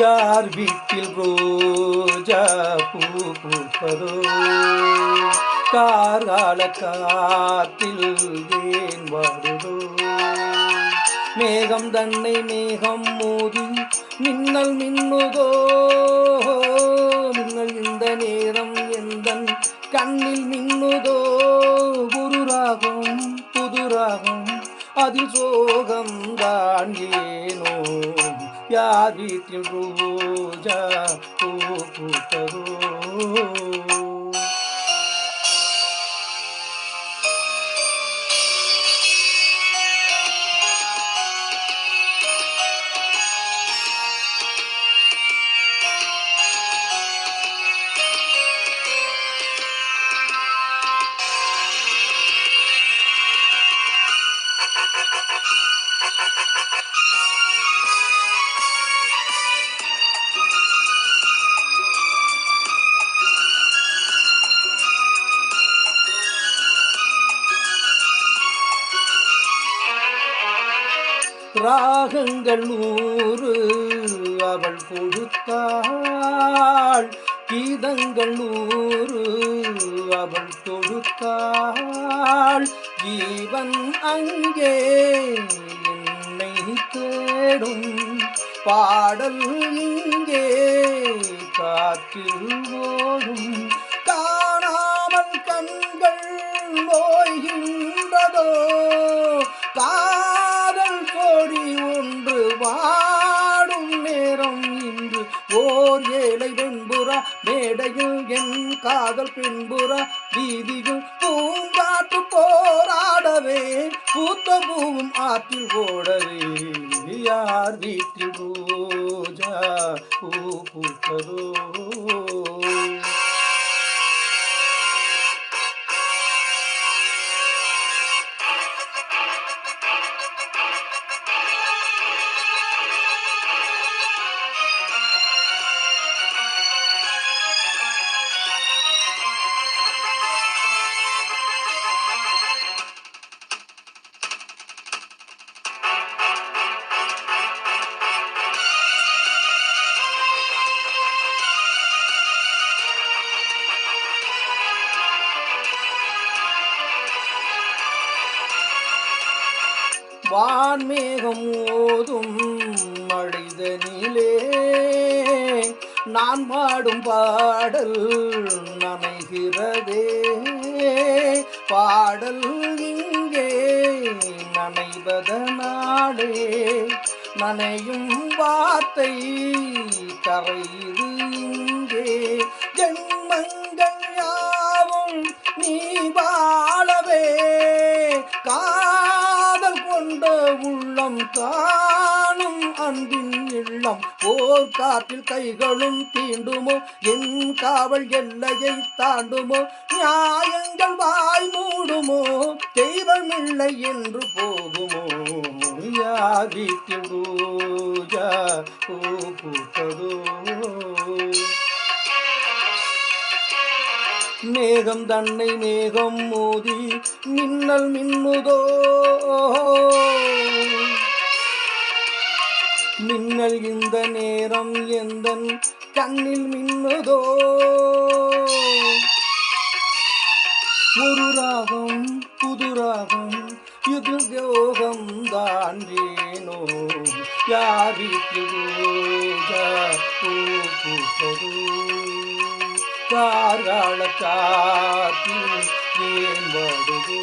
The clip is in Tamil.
யார் வீட்டில் ரோஜா பூ பூப்பதோ கார்கால காத்தில் ஏன் வருதோ மேகம் தன்னை மேகம் மோதி மின்னல் மின்னுதோ மின்னல் இந்த நேரம் எந்தன் கண்ணில் மின்னுதோ குருராகம் புதுராகம் அதில் சோகம் தான் ஏனோ யார் வீட்டில் ரோஜா பூ பூத்ததோ ராகங்கள் 100 அவள் கொடுத்தாள் கீதங்கள் 100 அவள் தொடுத்தாள் ஜீவன் அங்கே என்னை தேடும் பாடல் இங்கே காற்றில் ஓடும் காணாமல் கண்கள் நோய்கின்றதோ காதல் கோடி ஒன்று வாடும் நேரம் இன்று ஓர் ஏழை வெண்புறா மேடையில் என் காதல் பின்புறா வீதியில் பூங்காற்று போராடவே பூத்த பூவும் ஆற்றில் ஓடவே யார் வீட்டில் ரோஜா பூ பூத்ததோ வான்மேகம் ஓதும் மழைதனிலே நான் பாடும் பாடல் நனைகிறதே பாடல் இங்கே நனைவதனாலே நனையும் வார்த்தை கரையுது இங்கே ஜென்மங்கள் யாவும் நீ வாழவே காதல் கொண்ட உள்ளம் காணும் அன்பின் இல்லம் ஓர் காற்றில் கைகளும் தீண்டுமோ என் காவல் எல்லையை தாண்டுமோ நியாயங்கள் வாய் மூடுமோ தெய்வமில்லை என்று போகுமோ யார் வீட்டில் ரோஜா பூ பூத்ததோ மேகம் தன்னை மேகம் மோதி மின்னல் மின்னுதோ மின்னல் இந்த நேரம் எந்தன் கண்ணில் மின்னுதோ ஒரு ராகம் புது ராகம் இது யோகம் தான் வேணோ யார் வீட்டில் ரோஜா பூ பூத்ததோ கார்கால காற்றில் ஏன் வருதோ